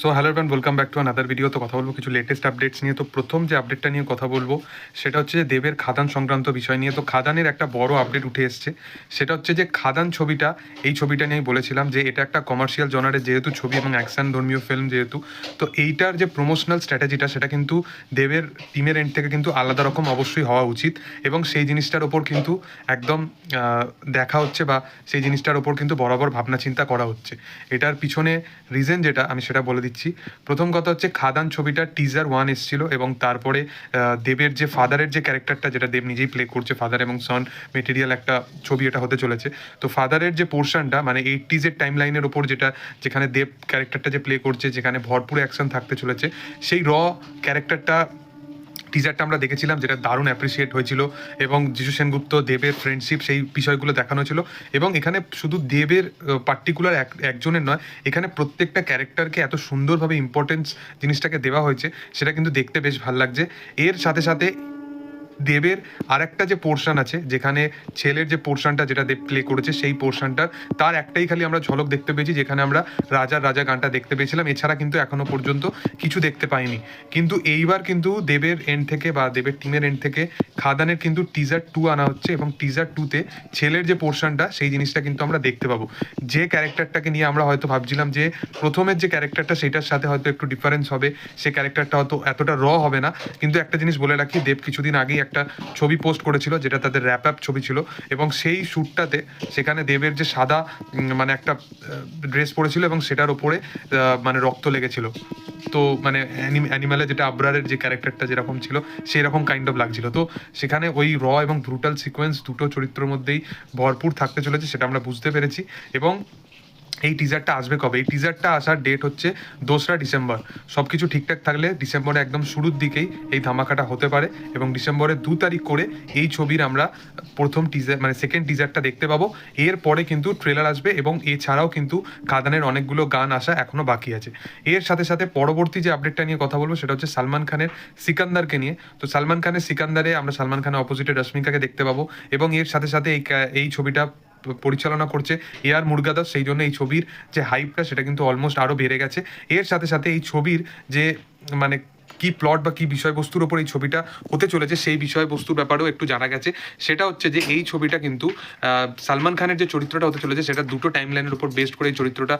So hello everyone, welcome back to another video. তো কথা বলবো কিছু লেটেস্ট আপডেটস নিয়ে। তো প্রথম যে আপডেটটা নিয়ে কথা বলবো সেটা হচ্ছে যে দেবের খাদান সংক্রান্ত বিষয় নিয়ে। তো খাদানের একটা বড় আপডেট উঠে এসছে, সেটা হচ্ছে যে খাদান ছবিটা, এই ছবিটা নিয়ে বলেছিলাম যে এটা একটা কমার্শিয়াল জনারের যেহেতু ছবি এবং অ্যাকশন ধর্মীয় ফিল্ম যেহেতু, তো এইটার যে প্রমোশনাল স্ট্র্যাটেজিটা সেটা কিন্তু দেবের টিমের এন্ড থেকে কিন্তু আলাদা রকম অবশ্যই হওয়া উচিত, এবং সেই জিনিসটার ওপর কিন্তু একদম দেখা হচ্ছে বা সেই জিনিসটার ওপর কিন্তু বরাবর ভাবনা চিন্তা করা হচ্ছে। এটার পিছনে রিজন যেটা আমি সেটা বলে দিচ্ছি। প্রথম কথা হচ্ছে খাদান ছবিটার টিজার 1 এসেছিল, এবং তারপরে দেবের যে ফাদারের যে ক্যারেক্টারটা, যেটা দেব নিজেই প্লে করছে, ফাদার এবং সন মেটেরিয়াল একটা ছবি এটা হতে চলেছে। তো ফাদারের যে পোর্শনটা মানে 80s টাইম লাইনের ওপর, যেটা যেখানে দেব ক্যারেক্টারটা যে প্লে করছে, যেখানে ভরপুর অ্যাকশন থাকতে চলেছে, সেই ক্যারেক্টারটা টিজারটা আমরা দেখেছিলাম, যেটা দারুণ অ্যাপ্রিসিয়েট হয়েছিল, এবং যিশু সেনগুপ্ত দেবের ফ্রেন্ডশিপ সেই বিষয়গুলো দেখানো হয়েছিল। এবং এখানে শুধু দেবের পার্টিকুলার একজনের নয়, এখানে প্রত্যেকটা ক্যারেক্টারকে এত সুন্দরভাবে ইম্পর্টেন্স জিনিসটাকে দেওয়া হয়েছে, সেটা কিন্তু দেখতে বেশ ভালো লাগছে। এর সাথে সাথে দেবের আর একটা যে পোর্শন আছে, যেখানে ছেলের যে পোর্শনটা যেটা দেব প্লে করেছে, সেই পোর্শনটার তার একটাই খালি আমরা ঝলক দেখতে পেয়েছি, যেখানে আমরা রাজার রাজা গানটা দেখতে পেয়েছিলাম। এছাড়া কিন্তু এখনো পর্যন্ত কিছু দেখতে পাইনি। কিন্তু এইবার কিন্তু দেবের এন্ড থেকে বা দেবের টিমের এন্ড থেকে খাদানের কিন্তু টিজার 2 আনা হচ্ছে, এবং টিজার 2তে ছেলের যে পোর্শনটা সেই জিনিসটা কিন্তু আমরা দেখতে পাবো। যে ক্যারেক্টারটাকে নিয়ে আমরা হয়তো ভাবছিলাম যে প্রথমের যে ক্যারেক্টারটা সেটার সাথে হয়তো একটু ডিফারেন্স হবে, সে ক্যারেক্টারটা হয়তো এতটা হবে না। কিন্তু একটা জিনিস বলে রাখি, দেব কিছুদিন আগেই একটা ছবি পোস্ট করেছিল, যেটা তাদের র্যাপ আপ ছবি ছিল, এবং সেই শ্যুটটাতে সেখানে দেবের যে সাদা মানে একটা ড্রেস পরেছিল, এবং সেটার ওপরে মানে রক্ত লেগেছিল। তো মানে অ্যানিমালে যেটা আবরারের যে ক্যারেক্টারটা যেরকম ছিল, সেই রকম কাইন্ড অফ লাগছিল। তো সেখানে ওই এবং ব্রুটাল সিকোয়েন্স দুটো চরিত্রের মধ্যেই ভরপুর থাকতে চলেছে, সেটা আমরা বুঝতে পেরেছি। এবং এই টিজারটা আসবে কবে? এই টিজারটা আসার ডেট হচ্ছে 2রা ডিসেম্বর। সব কিছু ঠিকঠাক থাকলে ডিসেম্বরে একদম শুরুর দিকেই এই ধামাকাটা হতে পারে, এবং ডিসেম্বরের 2 তারিখ করে এই ছবির আমরা প্রথম টিজার মানে সেকেন্ড টিজারটা দেখতে পাবো। এরপরে কিন্তু ট্রেলার আসবে, এবং এছাড়াও কিন্তু খাদানের অনেকগুলো গান আসা এখনও বাকি আছে। এর সাথে সাথে পরবর্তী যে আপডেটটা নিয়ে কথা বলবো সেটা হচ্ছে সালমান খানের সিকান্দারকে নিয়ে। তো সালমান খানের সিকান্দারে আমরা সালমান খানের অপোজিটে রশ্মিকাকে দেখতে পাবো, এবং এর সাথে সাথে এই ছবিটা পরিচালনা করছে এআর মুরগাদাস। সেই জন্য এই ছবির যে হাইপটা সেটা কিন্তু অলমোস্ট আরও বেড়ে গেছে। এর সাথে সাথে এই ছবির যে মানে কি প্লট বা কি বিষয়বস্তুর ওপর এই ছবিটা হতে চলেছে, সেই বিষয়বস্তুর ব্যাপারেও একটু জানা গেছে। সেটা হচ্ছে যে এই ছবিটা কিন্তু সালমান খানের যে চরিত্রটা হতে চলেছে, সেটা দুটো টাইম লাইনের উপর বেস্ট করে এই চরিত্রটা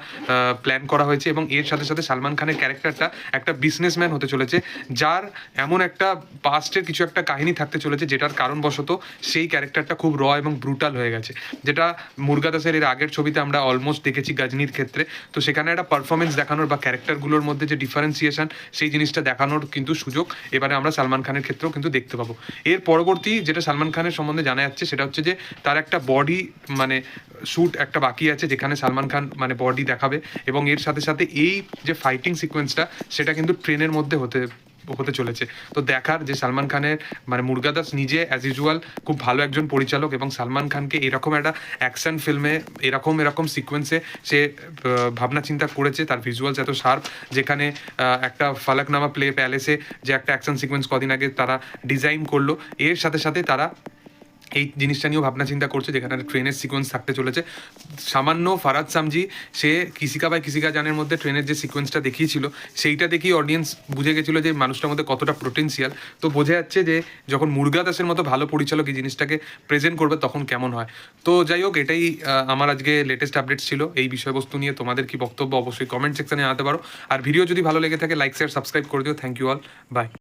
প্ল্যান করা হয়েছে। এবং এর সাথে সাথে সালমান খানের ক্যারেক্টারটা একটা বিজনেসম্যান হতে চলেছে, যার এমন একটা পাস্টের কিছু একটা কাহিনী থাকতে চলেছে, যেটার কারণবশত সেই ক্যারেক্টারটা খুব এবং ব্রুটাল হয়ে গেছে, যেটা মুরগাদাসের এর আগের ছবিতে আমরা অলমোস্ট দেখেছি গজনীর ক্ষেত্রে। তো সেখানে একটা পারফরমেন্স দেখানোর বা ক্যারেক্টারগুলোর মধ্যে যে ডিফারেন্সিয়েশন, সেই জিনিসটা দেখানোর কিন্তু সুযোগ এবারে আমরা সালমান খানের ক্ষেত্রেও কিন্তু দেখতে পাবো। এর পরবর্তী যেটা সালমান খানের সম্বন্ধে জানা যাচ্ছে, সেটা হচ্ছে যে তার একটা বডি মানে শ্যুট একটা বাকি আছে, যেখানে সালমান খান মানে বডি দেখাবে। এবং এর সাথে সাথে এই যে ফাইটিং সিকোয়েন্সটা, সেটা কিন্তু ট্রেনের মধ্যে হতে চলেছে। তো দেখার যে সালমান খানের মানে মুরগাদাস নিজে অ্যাজ ইউজুয়াল খুব ভালো একজন পরিচালক, এবং সালমান খানকে এরকম একটা অ্যাকশন ফিল্মে এরকম সিকোয়েন্সে সে ভাবনা চিন্তা করেছে। তার ভিজুয়ালস এত শার্প, যেখানে একটা ফালাকনামা প্যালেসে যে একটা অ্যাকশন সিকোয়েন্স কদিন আগে তারা ডিজাইন করলো, এর সাথে সাথে তারা এই জিনিসটা নিয়েও ভাবনা চিন্তা করছে, যেখানে ট্রেনের সিকোয়েন্স থাকতে চলেছে। সামান্য ফারাদ সামজি সে কিসিকা বাই কিসিকা জানের মধ্যে ট্রেনের যে সিকোয়েন্সটা দেখিয়েছিল, সেইটা দেখেই অডিয়েন্স বুঝে গেছিলো যে মানুষটার মধ্যে কতটা পোটেন্সিয়াল। তো বোঝা যাচ্ছে যে যখন মুরগাদাসের মতো ভালো পরিচালক এই জিনিসটাকে প্রেজেন্ট করবে, তখন কেমন হয়। তো যাই হোক, এটাই আমার আজকে লেটেস্ট আপডেট ছিল এই বিষয়বস্তু নিয়ে। তোমাদের কি বক্তব্য অবশ্যই কমেন্ট সেকশনে জানাতে পারো। আর ভিডিও যদি ভালো লেগে থাকে লাইক শেয়ার সাবস্ক্রাইব করে দিও। Thank you all, by.